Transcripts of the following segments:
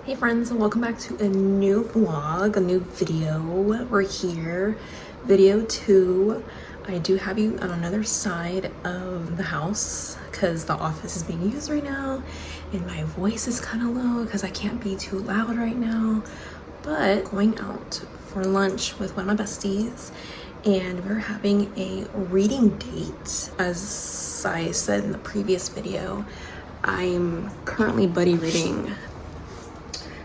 Hey friends, and welcome back to a new vlog, a new video. We're here, video 2. I do have you on another side of the house because the office is being used right now and my voice is kind of low because I can't be too loud right now. But going out for lunch with one of my besties and we're having a reading date. As I said in the previous video, I'm currently buddy reading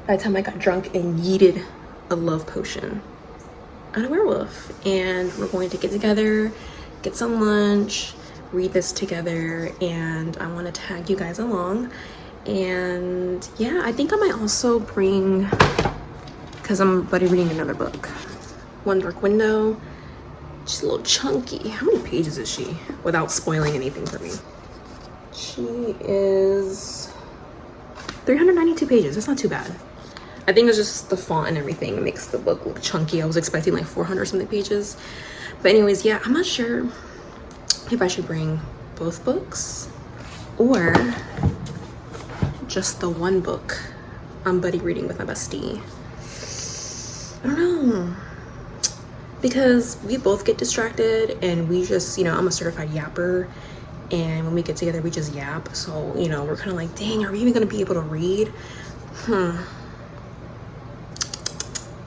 By the Time I Got Drunk and Yeeted a Love Potion on a werewolf, and we're going to get together, get some lunch, read this together, and I want to tag you guys along. And yeah, I think I might also bring, because I'm buddy reading another book, One Dark Window. She's a little chunky. How many pages is she without spoiling anything for me? She is 392 pages. That's not too bad. I think it's just the font and everything makes the book look chunky. I was expecting like 400 something pages. But anyways, yeah, I'm not sure if I should bring both books or just the one book I'm buddy reading with my bestie. I don't know. Because we both get distracted and we just, I'm a certified yapper. And when we get together, we just yap. So, we're kind of like, dang, are we even going to be able to read?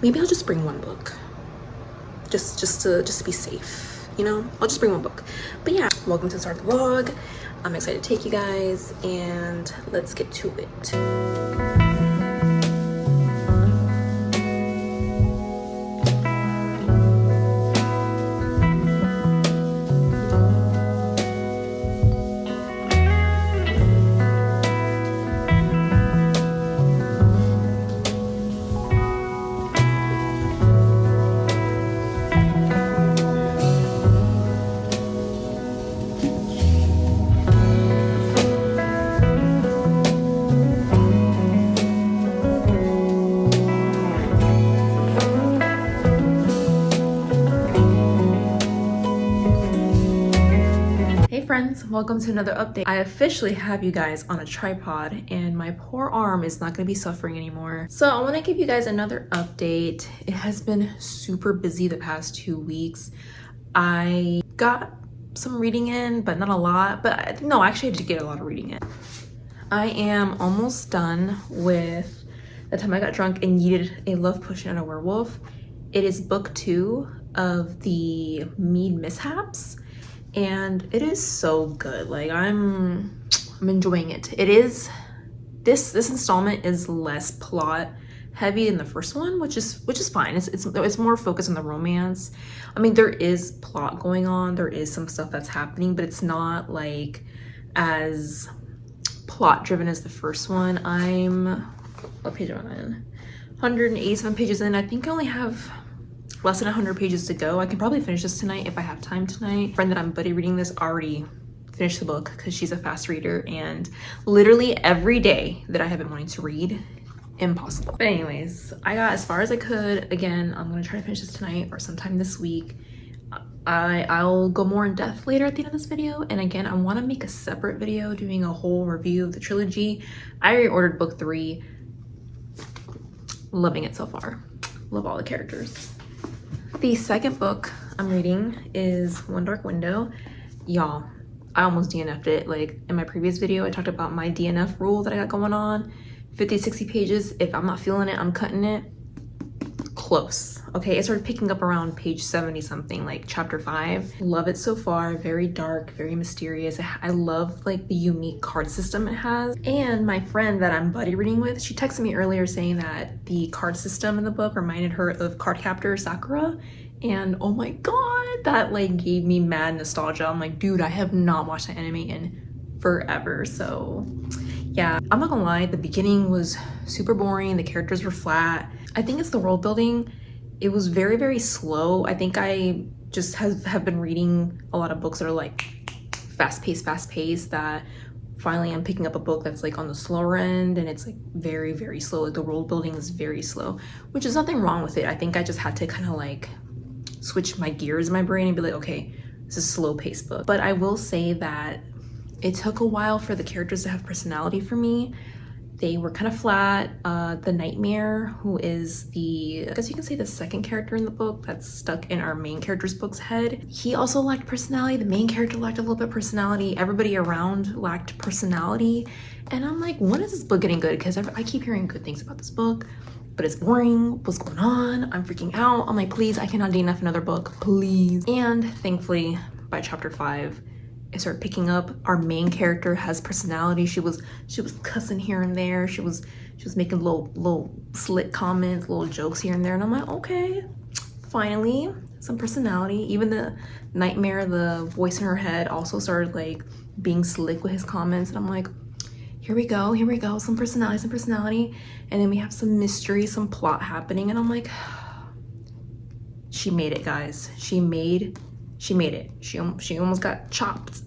Maybe I'll just bring one book. Just to be safe, I'll just bring one book. But yeah, welcome to the start of the vlog. I'm excited to take you guys and let's get to it. Friends, welcome to another update. I officially have you guys on a tripod and my poor arm is not going to be suffering anymore. So I want to give you guys another update. It has been super busy the past 2 weeks. I got some reading in, but not a lot. But no, actually I did get a lot of reading in. I am almost done with The Time I Got Drunk and Yeeted a Love Potion on a Werewolf. It is book 2 of the Mead Mishaps. And it is so good. Like I'm enjoying it. It is this installment is less plot heavy than the first one, which is fine. It's more focused on the romance. I mean, there is plot going on. There is some stuff that's happening, but it's not like as plot driven as the first one. What page am I in? 187 pages in. I think I only have less than 100 pages to go. I can probably finish this tonight if I have time tonight. A friend that I'm buddy reading this already finished the book because she's a fast reader, and literally every day that I have been wanting to read, impossible. But anyways, I got as far as I could. Again, I'm gonna try to finish this tonight or sometime this week. I'll go more in depth later at the end of this video. And again, I want to make a separate video doing a whole review of the trilogy. I already ordered book 3. Loving it so far. Love all the characters. The second book I'm reading is One Dark Window. Y'all, I almost DNF'd it. Like in my previous video, I talked about my DNF rule that I got going on. 50-60 pages. If I'm not feeling it, I'm cutting it. Close. Okay, it started picking up around page 70 something, like chapter 5. Love it so far. Very dark, very mysterious. I love like the unique card system it has. And my friend that I'm buddy reading with, she texted me earlier saying that the card system in the book reminded her of Cardcaptor Sakura. And oh my god, that like gave me mad nostalgia. I'm like, dude, I have not watched that anime in forever. So yeah, I'm not gonna lie, the beginning was super boring. The characters were flat. I think it's the world building. It was very, very slow. I think I just have been reading a lot of books that are like fast paced, that finally I'm picking up a book that's like on the slower end and it's like very, very slow. Like the world building is very slow, which is nothing wrong with it. I think I just had to kind of like switch my gears in my brain and be like, okay, this is a slow paced book. But I will say that it took a while for the characters to have personality for me. They were kind of flat. The Nightmare, who is I guess you can say the second character in the book that's stuck in our main character's book's head, he also lacked personality. The main character lacked a little bit of personality. Everybody around lacked personality. And I'm like, when is this book getting good? Because I keep hearing good things about this book, but it's boring. What's going on? I'm freaking out. I'm like, please, I cannot DNF another book, please. And thankfully, by chapter 5, it started picking up. Our main character has personality. She was cussing here and there. She was making little slick comments, little jokes here and there. And I'm like, okay, finally, some personality. Even the Nightmare, the voice in her head also started like being slick with his comments. And I'm like, here we go, some personality. And then we have some mystery, some plot happening. And I'm like, she made it, guys. She made it. She almost got chopped.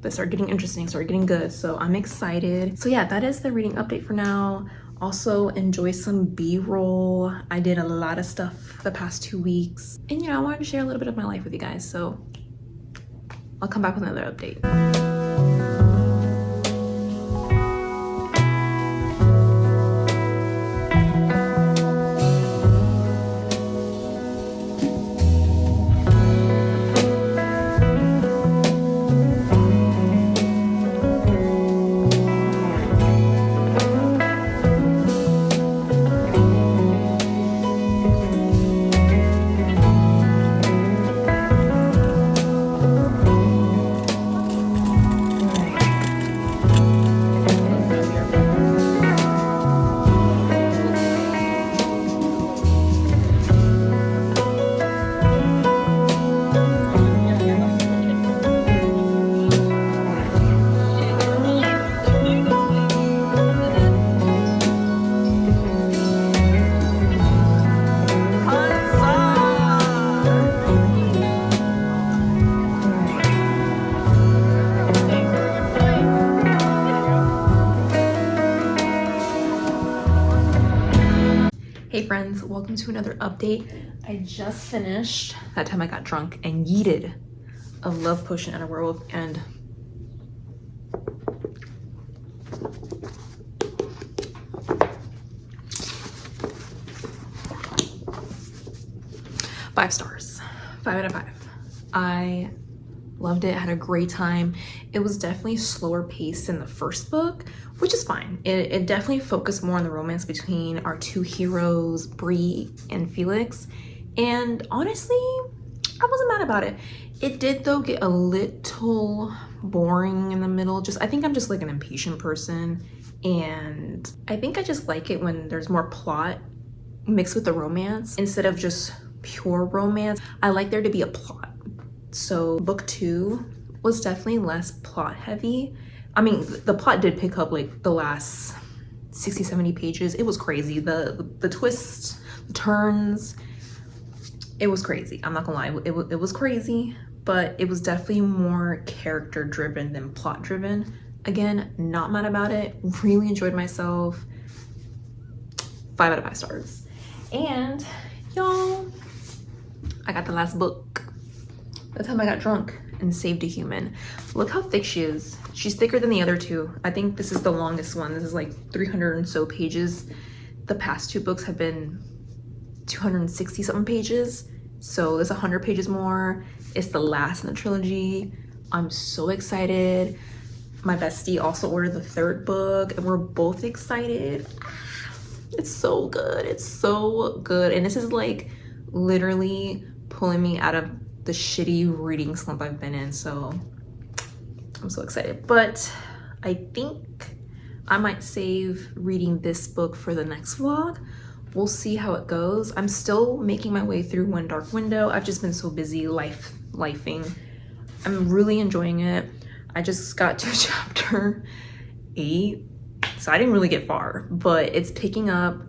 But it started getting interesting, started getting good. So I'm excited. So yeah, that is the reading update for now. Also enjoy some B-roll. I did a lot of stuff the past 2 weeks. And I wanted to share a little bit of my life with you guys. So I'll come back with another update. Hey friends, welcome to another update. I just finished That Time I Got Drunk and Yeeted a Love Potion and a Werewolf, and five stars, 5 out of 5. I loved it, had a great time. It was definitely slower paced than the first book, which is fine. It definitely focused more on the romance between our two heroes, Bree and Felix. And honestly, I wasn't mad about it. It did though get a little boring in the middle. I think I'm just like an impatient person. And I think I just like it when there's more plot mixed with the romance instead of just pure romance. I like there to be a plot. So book 2 was definitely less plot heavy. I mean, the plot did pick up like the last 60, 70 pages. It was crazy. The twists, the turns, it was crazy. I'm not gonna lie, it was crazy, but it was definitely more character driven than plot driven. Again, not mad about it. Really enjoyed myself. 5 out of 5 stars. And y'all, I got the last book. That Time I Got Drunk and Saved a Human. Look how thick she is. She's thicker than the other two. I think this is the longest one. This is like 300 and so pages. The past 2 books have been 260 something pages. So there's 100 pages more. It's the last in the trilogy. I'm so excited. My bestie also ordered the 3rd book and we're both excited. It's so good. It's so good. And this is like literally pulling me out of the shitty reading slump I've been in, so I'm so excited. But I think I might save reading this book for the next vlog. We'll see how it goes. I'm still making my way through One Dark Window. I've just been so busy lifing. I'm really enjoying it. I just got to chapter 8, so I didn't really get far, but it's picking up.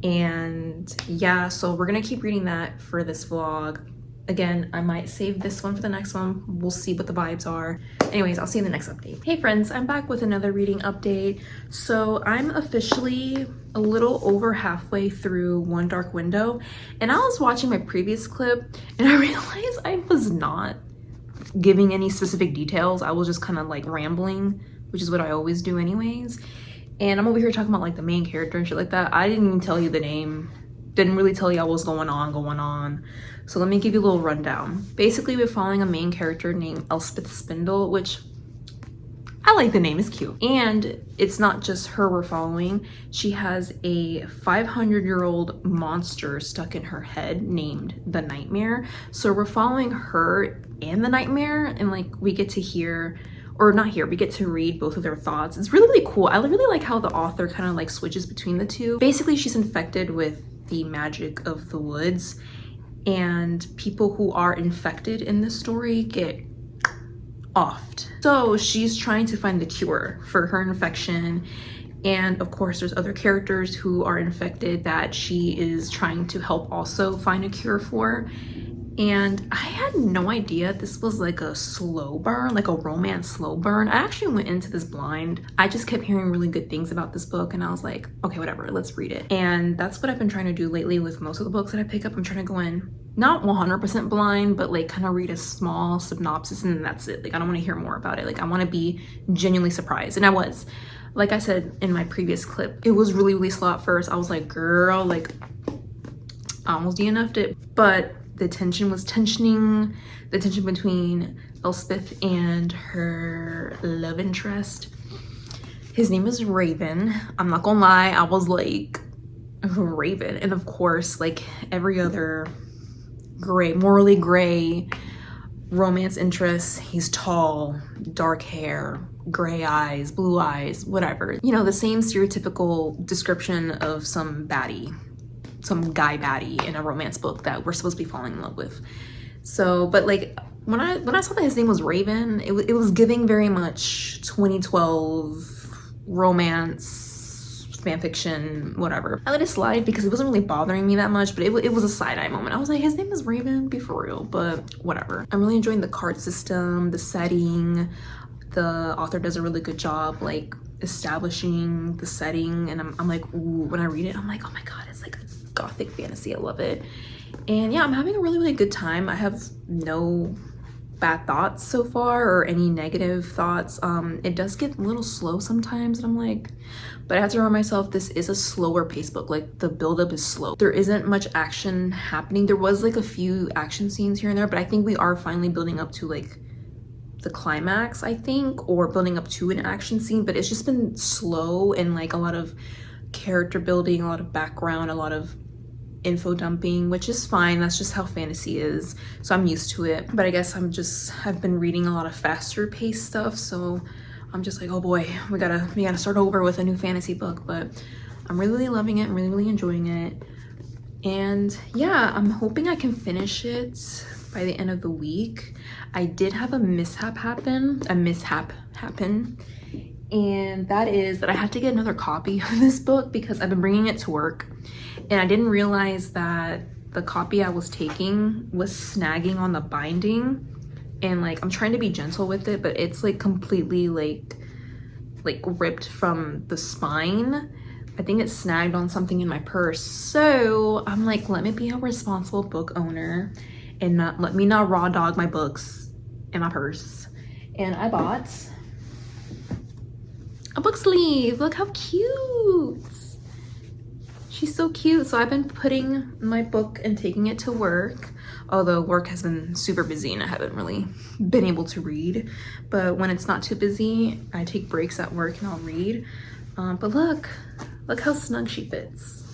And yeah, so we're gonna keep reading that for this vlog. Again, I might save this one for the next one. We'll see what the vibes are. Anyways, I'll see you in the next update. Hey friends, I'm back with another reading update. So I'm officially a little over halfway through One Dark Window, and I was watching my previous clip and I realized I was not giving any specific details. I was just kind of like rambling which is what I always do anyways. And I'm over here talking about like the main character and shit like that. I didn't even tell you the name. Didn't really tell y'all what's going on. So let me give you a little rundown. Basically, we're following a main character named Elspeth Spindle, which I like the name, it's cute. And it's not just her we're following. She has a 500-year-old monster stuck in her head named the Nightmare. So we're following her and the Nightmare, and like we get to hear, or not hear, we get to read both of their thoughts. It's really, really cool. I really like how the author kind of like switches between the two. Basically, she's infected with the magic of the woods, and people who are infected in this story get offed. So she's trying to find the cure for her infection, and of course there's other characters who are infected that she is trying to help also find a cure for. And I had no idea this was like a slow burn, like a romance slow burn. I actually went into this blind. I just kept hearing really good things about this book, and I was like, okay, whatever, let's read it. And that's what I've been trying to do lately with most of the books that I pick up. I'm trying to go in not 100% blind, but like kind of read a small synopsis and then that's it. Like I don't want to hear more about it. Like I want to be genuinely surprised, and I was. Like I said in my previous clip, it was really, really slow at first. I was like, girl, like I almost DNF'd it, but the tension was tensioning, the tension between Elspeth and her love interest. His name is Raven. I'm not gonna lie, I was like, Raven. And of course, like every other gray, morally gray romance interest, he's tall, dark hair, gray eyes, blue eyes, whatever. You know, the same stereotypical description of some baddie, some guy baddie in a romance book that we're supposed to be falling in love with. So, but like when I saw that his name was Raven, it was giving very much 2012 romance, fan fiction, whatever. I let it slide because it wasn't really bothering me that much, but it was a side-eye moment. I was like, his name is Raven, be for real, but whatever. I'm really enjoying the card system, the setting. The author does a really good job like establishing the setting, and I'm like, ooh, when I read it, I'm like, oh my god, it's like gothic fantasy. I love it. And yeah, I'm having a really, really good time. I have no bad thoughts so far or any negative thoughts. It does get a little slow sometimes, and I'm like, but I have to remind myself this is a slower pace book. Like the buildup is slow. There isn't much action happening. There was like a few action scenes here and there, but I think we are finally building up to like the climax, I think, or building up to an action scene, but it's just been slow and like a lot of character building, a lot of background, a lot of info dumping, which is fine. That's just how fantasy is, so I'm used to it. But I guess I've been reading a lot of faster paced stuff, so I'm just like, oh boy, we gotta start over with a new fantasy book. But I'm really, really loving it. I'm really, really enjoying it. And yeah, I'm hoping I can finish it by the end of the week. I did have a mishap happen, and that is that I had to get another copy of this book because I've been bringing it to work, and I didn't realize that the copy I was taking was snagging on the binding. And like I'm trying to be gentle with it, but it's like completely like ripped from the spine. I think it snagged on something in my purse. So I'm like, let me be a responsible book owner and let me not raw dog my books in my purse. And I bought a book sleeve. Look how cute. She's so cute. So I've been putting my book and taking it to work, although work has been super busy and I haven't really been able to read. But when it's not too busy, I take breaks at work and I'll read. But look how snug she fits.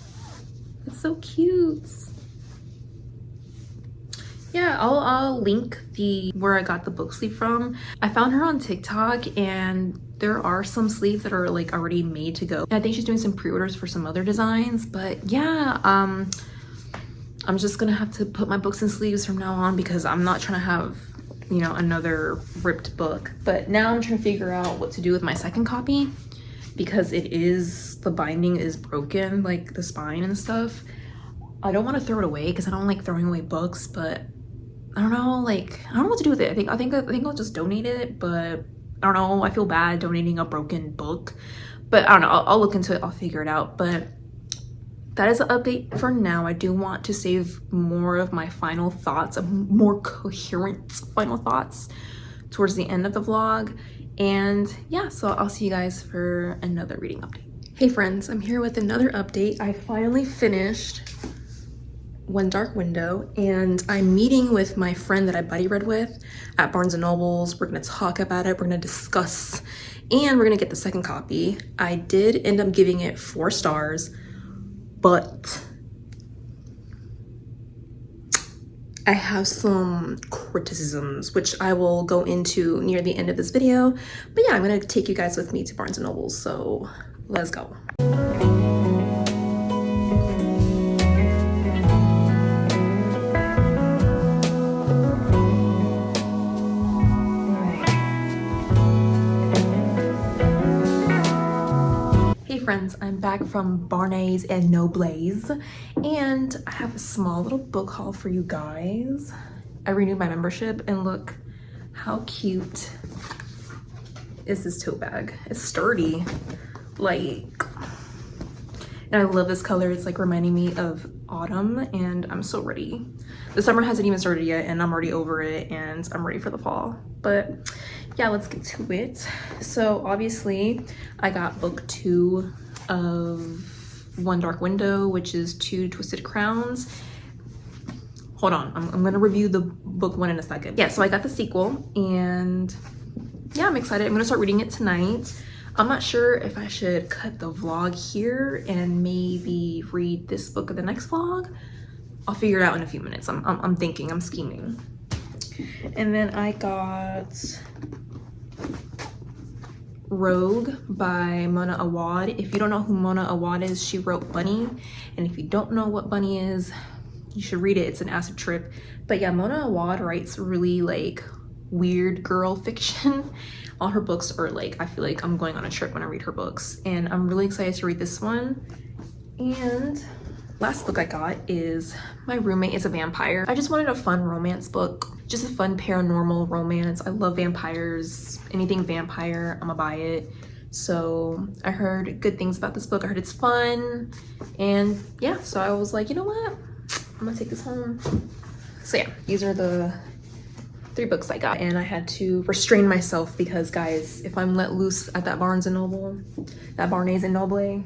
It's so cute. Yeah, I'll link where I got the book sleeve from. I found her on TikTok, and there are some sleeves that are like already made to go. And I think she's doing some pre-orders for some other designs. But yeah, I'm just gonna have to put my books in sleeves from now on because I'm not trying to have, you know, another ripped book. But now I'm trying to figure out what to do with my second copy because the binding is broken, like the spine and stuff. I don't want to throw it away because I don't like throwing away books, but I don't know, like I don't know what to do with it. I think I'll just donate it, but I don't know, I feel bad donating a broken book. But I don't know, I'll look into it, I'll figure it out. But that is an update for now. I do want to save more of my final thoughts, more coherent final thoughts, towards the end of the vlog. And yeah, so I'll see you guys for another reading update. Hey friends, I'm here with another update. I finally finished One Dark Window, and I'm meeting with my friend that I buddy read with at Barnes & Noble's. We're gonna talk about it, we're gonna discuss, and we're gonna get the second copy. I did end up giving it 4 stars, but I have some criticisms, which I will go into near the end of this video. But yeah, I'm gonna take you guys with me to Barnes & Noble's, so let's go. Friends, I'm back from Barnes and Noble's, and I have a small little book haul for you guys. I renewed my membership, and look how cute is this tote bag. It's sturdy, like, and I love this color. It's like reminding me of autumn, and I'm so ready. The summer hasn't even started yet, and I'm already over it, and I'm ready for the fall. But yeah, let's get to it. So obviously I got book 2 of One Dark Window, which is 2 Twisted Crowns. Hold on, I'm gonna review the book 1 in a second. Yeah, so I got the sequel, and yeah, I'm excited. I'm gonna start reading it tonight. I'm not sure if I should cut the vlog here and maybe read this book in the next vlog. I'll figure it out in a few minutes. I'm thinking, I'm scheming. And then I got Rogue by Mona Awad. If you don't know who Mona Awad is, she wrote Bunny. And if you don't know what Bunny is, you should read it. It's an acid trip. But yeah, Mona Awad writes really like weird girl fiction. All her books are like, I feel like I'm going on a trip when I read her books. And I'm really excited to read this one. And last book I got is My Roommate is a Vampire. I just wanted a fun romance book, just a fun paranormal romance. I love vampires, anything vampire, I'ma buy it. So I heard good things about this book. I heard it's fun, and yeah, so I was like, you know what? I'm gonna take this home. So yeah, these are the 3 books I got, and I had to restrain myself because guys, if I'm let loose at that Barnes & Noble, that Barnes & Noble,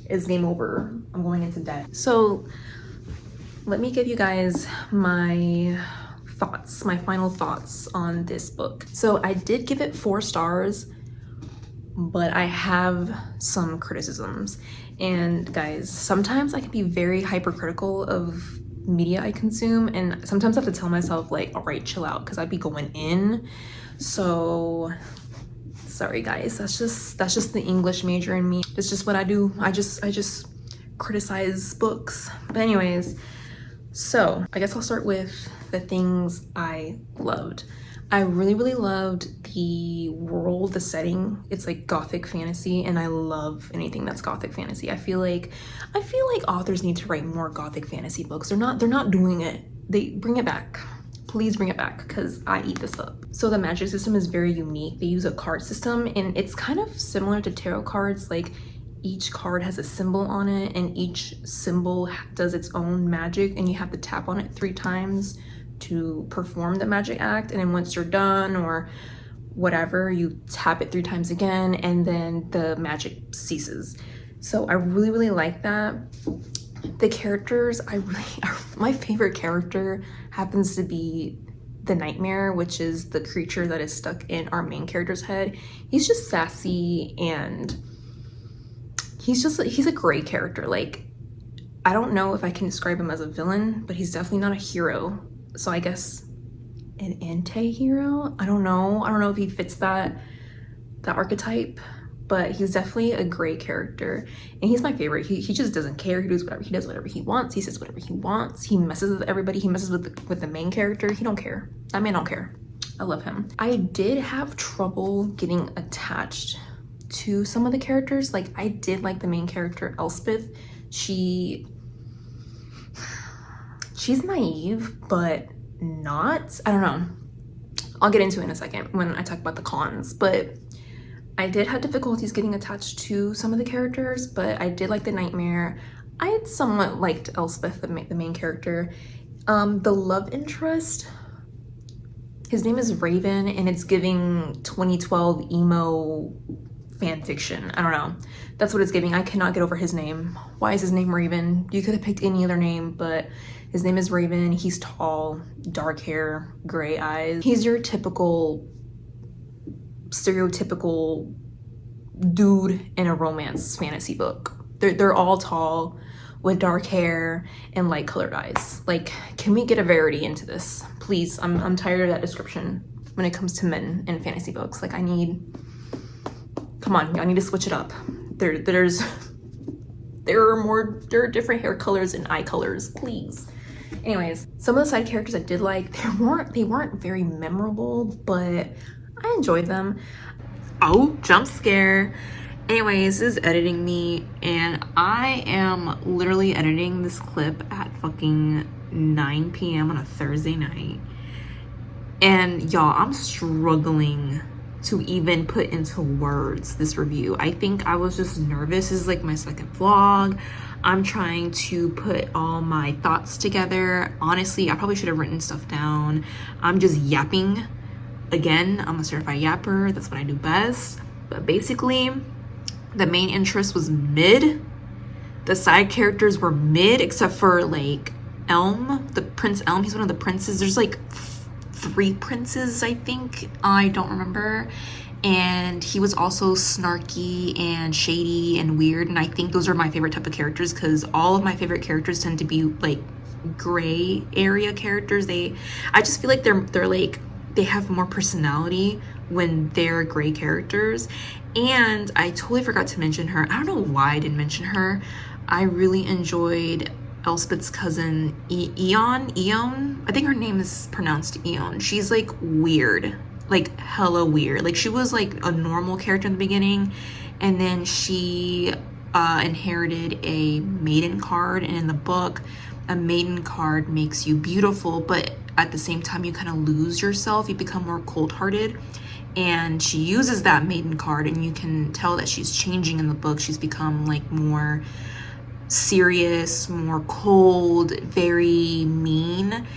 is game over. I'm going into debt. So let me give you guys my thoughts, my final thoughts on this book. So I did give it 4 stars, but I have some criticisms. And guys, sometimes I can be very hypercritical of media I consume, and sometimes I have to tell myself like, all right, chill out, because I'd be going in. So sorry guys, that's just the English major in me. It's just what I do. I just criticize books. But anyways, so I guess I'll start with the things I loved. I really loved the world, the setting. It's like gothic fantasy, and I love anything that's gothic fantasy. I feel like authors need to write more gothic fantasy books. They're not doing it. They bring it back. Please bring it back, because I eat this up. So the magic system is very unique. They use a card system, and it's kind of similar to tarot cards. Like each card has a symbol on it, and each symbol does its own magic, and you have to tap on it 3 times to perform the magic act. And then once you're done or whatever, you tap it 3 times again, and then the magic ceases. So I really like that. The characters, my favorite character happens to be the Nightmare, which is the creature that is stuck in our main character's head. He's just sassy, and he's a great character. Like, I don't know if I can describe him as a villain, but he's definitely not a hero. So I guess an anti-hero? I don't know if he fits that archetype, but he's definitely a great character, and he's my favorite. He just doesn't care. He does whatever he wants. He says whatever he wants. He messes with everybody. He messes with the main character. He don't care. That man don't care. I love him. I did have trouble getting attached to some of the characters. Like, I did like the main character, Elspeth. She's naive, but not, I don't know. I'll get into it in a second when I talk about the cons, but I did have difficulties getting attached to some of the characters, but I did like the Nightmare. I had somewhat liked Elspeth, the main character. The love interest His name is Raven, and it's giving 2012 emo fan fiction. I don't know. That's what it's giving. I cannot get over his name. Why is his name Raven? You could have picked any other name, but his name is Raven. He's tall, dark hair, gray eyes. He's your typical, stereotypical dude in a romance fantasy book. They're all tall with dark hair and light colored eyes. Like, can we get a variety into this? Please, I'm tired of that description when it comes to men in fantasy books. Like, come on, I need to switch it up. There are different hair colors and eye colors, please. Anyways, some of the side characters I did like, they weren't very memorable, but I enjoyed them. Oh, jump scare. Anyways, this is editing me, and I am literally editing this clip at fucking 9 p.m. on a Thursday night. And y'all, I'm struggling to even put into words this review. I think I was just nervous. This is like my second vlog. I'm trying to put all my thoughts together. Honestly, I probably should have written stuff down. I'm just yapping. Again, I'm a certified yapper. That's what I do best. But basically, the main interest was mid. The side characters were mid, except for like Elm, the Prince Elm. He's one of the princes. There's like 3 princes, I think. I don't remember. And he was also snarky and shady and weird. And I think those are my favorite type of characters, because all of my favorite characters tend to be like gray area characters. I just feel like they're like, they have more personality when they're gray characters. And I totally forgot to mention her. I don't know why I didn't mention her. I really enjoyed Elspeth's cousin, Eon. I think her name is pronounced Eon. She's like weird, like hella weird. Like, she was like a normal character in the beginning, and then she inherited a maiden card. And in the book, a maiden card makes you beautiful, but at the same time you kind of lose yourself. You become more cold-hearted. And she uses that maiden card, and you can tell that she's changing in the book. She's become like more serious, more cold, very mean.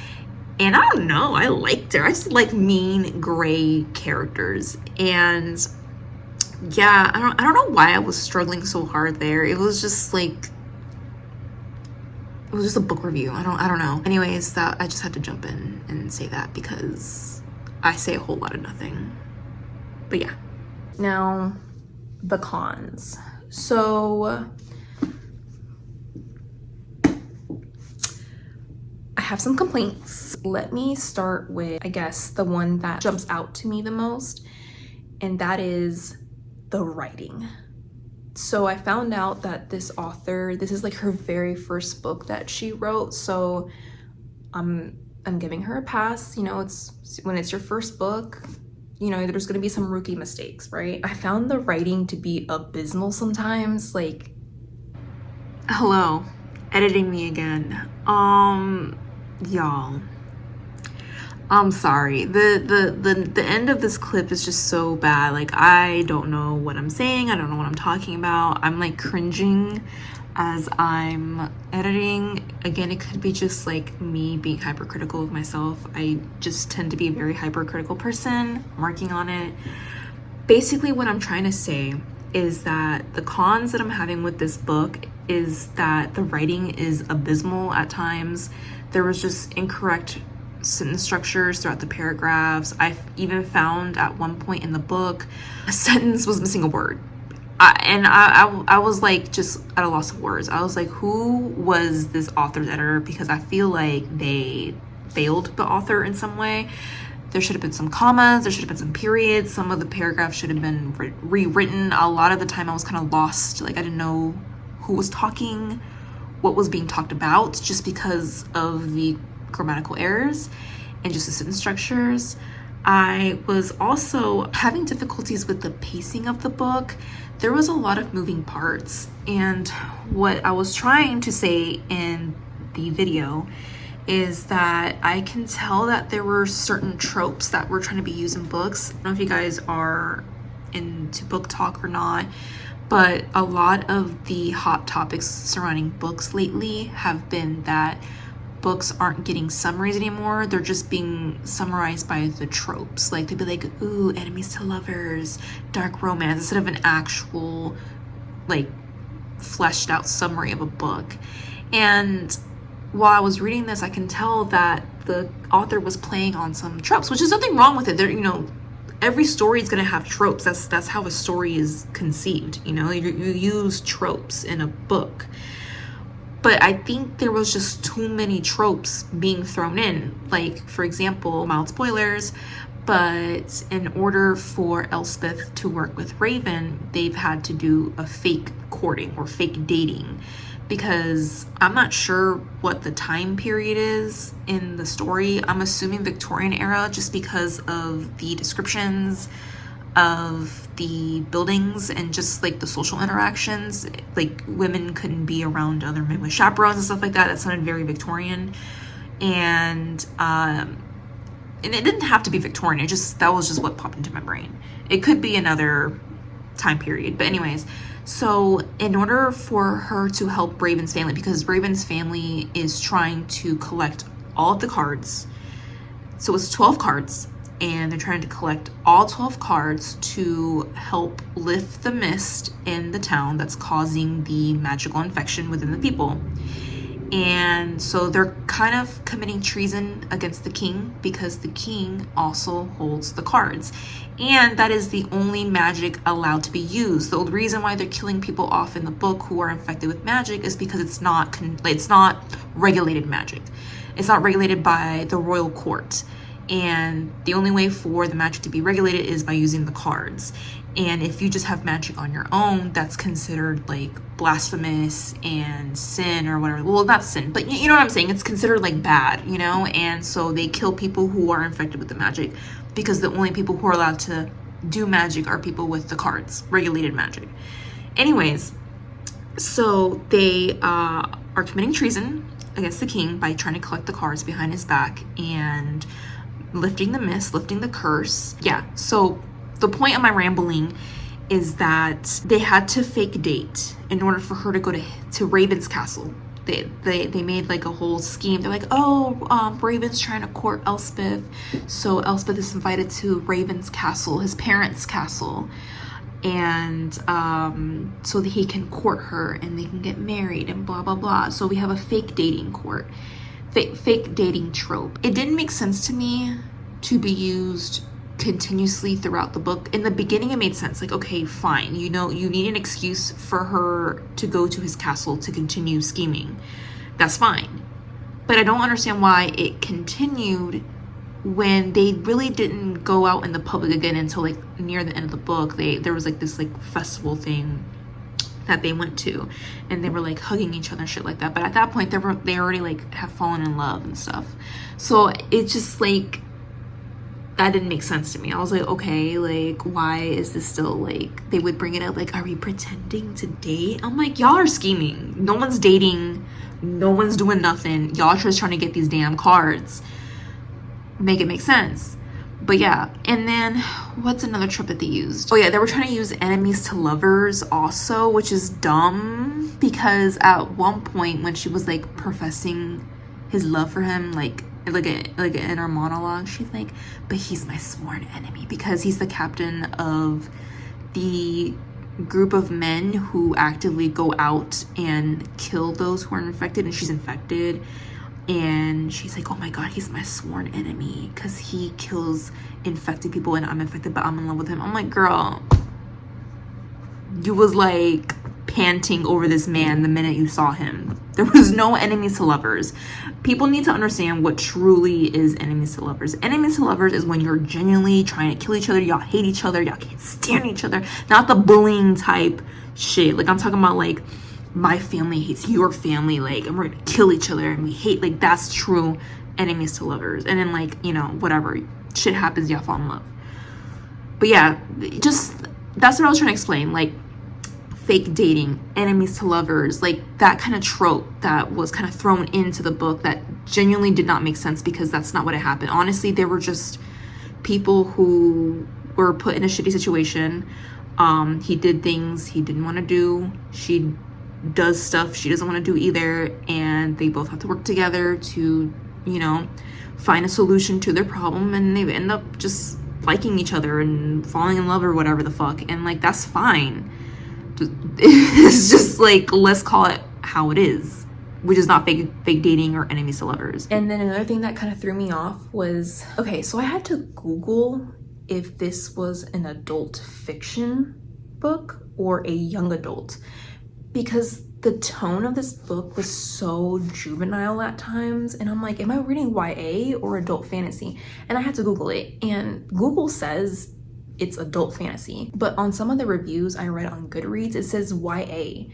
And I don't know, I liked her. I just like mean gray characters. And yeah, I don't know why I was struggling so hard there. It was just like, it was just a book review. I don't know. Anyways, I just had to jump in and say that, because I say a whole lot of nothing. But yeah. Now, the cons. So I have some complaints. Let me start with, I guess, the one that jumps out to me the most, and that is the writing. So I found out that this author, this is like her very first book that she wrote. So I'm giving her a pass. You know, it's when it's your first book, you know, there's gonna be some rookie mistakes, right? I found the writing to be abysmal sometimes. Like, hello, editing me again. Y'all, I'm sorry. The end of this clip is just so bad. Like, I don't know what I'm saying. I don't know what I'm talking about. I'm like cringing as I'm editing. Again, it could be just like me being hypercritical of myself. I just tend to be a very hypercritical person. I'm working on it. Basically, what I'm trying to say is that the cons that I'm having with this book is that the writing is abysmal at times. There was just incorrect sentence structures throughout the paragraphs. I even found at one point in the book a sentence was missing a word. I was like just at a loss of words. I was like, who was this author's editor? Because I feel like they failed the author in some way. There should have been some commas, there should have been some periods, some of the paragraphs should have been rewritten. A lot of the time I was kind of lost. Like, I didn't know who was talking, what was being talked about, just because of the grammatical errors and just the sentence structures. I was also having difficulties with the pacing of the book. There was a lot of moving parts, and what I was trying to say in the video is that I can tell that there were certain tropes that were trying to be used in books. I don't know if you guys are into book talk or not, but a lot of the hot topics surrounding books lately have been that books aren't getting summaries anymore. They're just being summarized by the tropes. Like, they'd be like, ooh, enemies to lovers, dark romance, instead of an actual, like, fleshed out summary of a book. And while I was reading this, I can tell that the author was playing on some tropes, which is nothing wrong with it. There, you know, every story is going to have tropes. That's how a story is conceived. You know, you use tropes in a book. But I think there was just too many tropes being thrown in. Like, for example, mild spoilers, but in order for Elspeth to work with Raven, they've had to do a fake courting or fake dating, because I'm not sure what the time period is in the story. I'm assuming Victorian era, just because of the descriptions of the buildings and just like the social interactions. Like, women couldn't be around other men with chaperones and stuff like that. That sounded very Victorian. And it didn't have to be Victorian. That was just what popped into my brain. It could be another time period. But anyways, so in order for her to help Raven's family, because Raven's family is trying to collect all of the cards. So it's 12 cards, and they're trying to collect all 12 cards to help lift the mist in the town that's causing the magical infection within the people. And so they're kind of committing treason against the king, because the king also holds the cards. And that is the only magic allowed to be used. The reason why they're killing people off in the book who are infected with magic is because it's not regulated magic. It's not regulated by the royal court. And the only way for the magic to be regulated is by using the cards. And if you just have magic on your own, that's considered like blasphemous and sin or whatever. Well, not sin, but you know what I'm saying? It's considered like bad, you know? And so they kill people who are infected with the magic, because the only people who are allowed to do magic are people with the cards, regulated magic. Anyways, so they are committing treason against the king by trying to collect the cards behind his back and lifting the mist, lifting the curse. Yeah, so the point of my rambling is that they had to fake date in order for her to go to Raven's castle. They made like a whole scheme. They're like, oh, Raven's trying to court Elspeth, so Elspeth is invited to Raven's castle, his parents' castle, and so that he can court her and they can get married and blah blah blah. So we have a fake dating court, fake dating trope. It didn't make sense to me to be used continuously throughout the book. In the beginning, it made sense. Like, okay, fine, you know, you need an excuse for her to go to his castle to continue scheming. That's fine. But I don't understand why it continued when they really didn't go out in the public again until like near the end of the book. There was like this like festival thing that they went to, and they were like hugging each other and shit like that. But at that point, they already like have fallen in love and stuff. So it just like, that didn't make sense to me. I was like, okay, like, why is this still like, they would bring it up like, are we pretending to date? I'm like, y'all are scheming. No one's dating. No one's doing nothing. Y'all are just trying to get these damn cards. Make it make sense. But yeah, and then what's another trope that they used? Oh yeah, they were trying to use enemies to lovers also, which is dumb, because at one point when she was like professing his love for him, like an inner monologue, she's like, but he's my sworn enemy, because he's the captain of the group of men who actively go out and kill those who are infected, and she's infected. And she's like, oh my god, he's my sworn enemy because he kills infected people and I'm infected, but I'm in love with him. I'm like, girl, you was like panting over this man the minute you saw him. There was no enemies to lovers. People need to understand what truly is enemies to lovers. Enemies to lovers is when you're genuinely trying to kill each other. Y'all hate each other. Y'all can't stand each other. Not the bullying type shit. Like, I'm talking about like, my family hates your family, like, and we're gonna kill each other and we hate, like, that's true enemies to lovers. And then, like, you know, whatever shit happens, y'all fall in love. But yeah, just, that's what I was trying to explain. Like, fake dating, enemies to lovers, like that kind of trope that was kind of thrown into the book that genuinely did not make sense, because that's not what it happened. Honestly, they were just people who were put in a shitty situation. He did things he didn't want to do. She does stuff she doesn't want to do either, and they both have to work together to, you know, find a solution to their problem, and they end up just liking each other and falling in love or whatever the fuck, and like that's fine. It's just like, let's call it how it is, which is not fake dating or enemies to lovers. And then another thing that kind of threw me off was, okay, so I had to Google if this was an adult fiction book or a young adult, because the tone of this book was so juvenile at times, and I'm like, am I reading YA or adult fantasy? And I had to Google it, and Google says it's adult fantasy, but on some of the reviews I read on Goodreads, it says YA.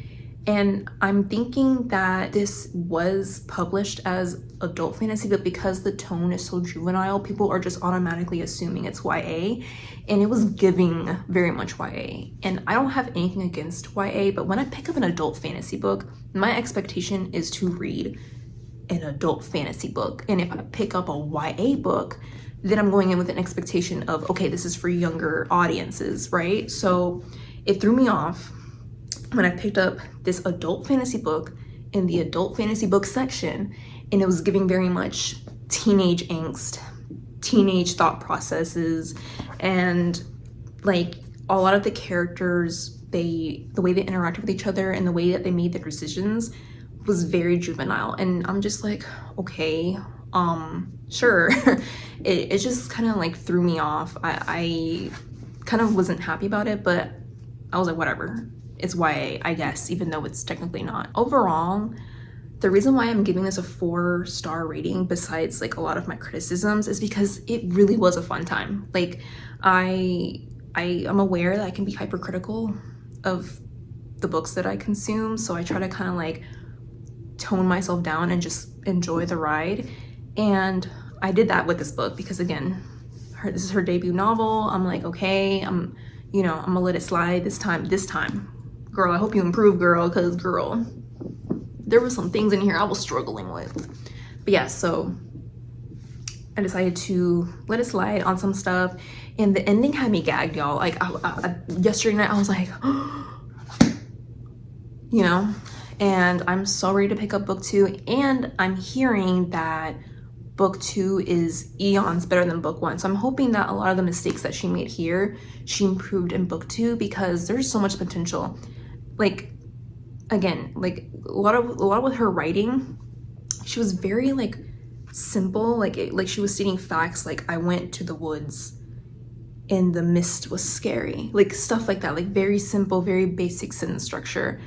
And I'm thinking that this was published as adult fantasy, but because the tone is so juvenile, people are just automatically assuming it's YA, and it was giving very much YA. And I don't have anything against YA, but when I pick up an adult fantasy book, my expectation is to read an adult fantasy book. And if I pick up a YA book, then I'm going in with an expectation of, okay, this is for younger audiences, right? So it threw me off when I picked up this adult fantasy book in the adult fantasy book section, and it was giving very much teenage angst, teenage thought processes, and like a lot of the characters, the way they interacted with each other and the way that they made their decisions was very juvenile. And I'm just like, okay, sure. it just kind of like threw me off. I kind of wasn't happy about it, but I was like, whatever. It's YA, I guess, even though it's technically not. Overall, the reason why I'm giving this a 4-star rating, besides like a lot of my criticisms, is because it really was a fun time. Like, I am aware that I can be hypercritical of the books that I consume, so I try to kind of like tone myself down and just enjoy the ride. And I did that with this book because, again, this is her debut novel. I'm like, okay, I'm gonna let it slide this time. Girl, I hope you improve, girl, because, girl, there were some things in here I was struggling with. But yeah, so I decided to let it slide on some stuff, and the ending had me gagged, y'all. Like, yesterday night, I was like, you know, and I'm so ready to pick up book 2, and I'm hearing that book 2 is eons better than book 1. So I'm hoping that a lot of the mistakes that she made here, she improved in book 2, because there's so much potential. Like, again, like a lot with her writing, she was very like simple, like she was stating facts, like I went to the woods and the mist was scary, like stuff like that, like very simple, very basic sentence structure.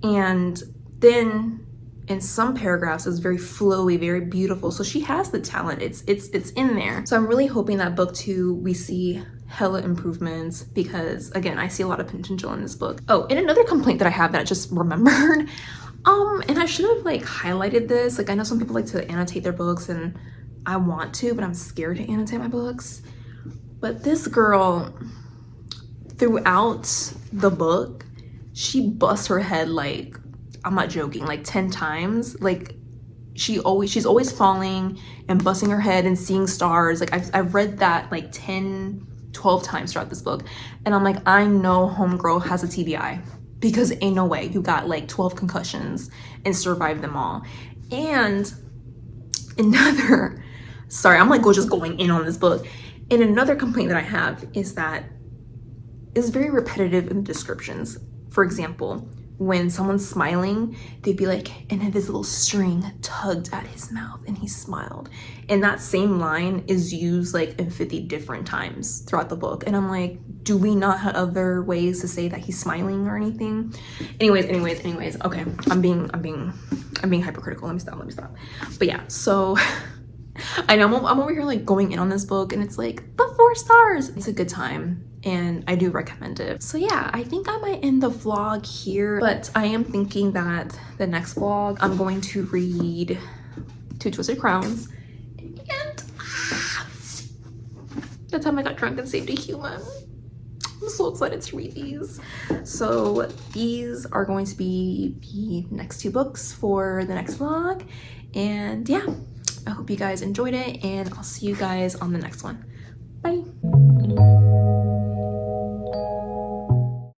And then in some paragraphs it's very flowy, very beautiful. So she has the talent, it's in there. So I'm really hoping that book 2 we see hella improvements, because again, I see a lot of potential in this book. Oh, and another complaint that I have that I just remembered, and I should have like highlighted this. Like, I know some people like to annotate their books, and I want to, but I'm scared to annotate my books. But this girl, throughout the book, she busts her head, like, I'm not joking, like 10 times. Like, she's always falling and busting her head and seeing stars. Like, I've read that like 10-12 times throughout this book, and I'm like, I know homegirl has a TBI, because ain't no way you got like 12 concussions and survived them all. And another, sorry, I'm like just going in on this book. And another complaint that I have is that it's very repetitive in the descriptions. For example, when someone's smiling, they'd be like, and his little string tugged at his mouth and he smiled. And that same line is used like in 50 different times throughout the book. And I'm like, do we not have other ways to say that he's smiling or anything? Anyways, okay, I'm being hypercritical. Let me stop. But yeah, so I know I'm over here like going in on this book, and it's like, but 4 stars. It's a good time, and I do recommend it. So yeah, I think I might end the vlog here, but I am thinking that the next vlog, I'm going to read 2 Twisted Crowns, and the time I got drunk and saved a human. I'm so excited to read these. So these are going to be the next 2 books for the next vlog, and yeah, I hope you guys enjoyed it, and I'll see you guys on the next one. Bye.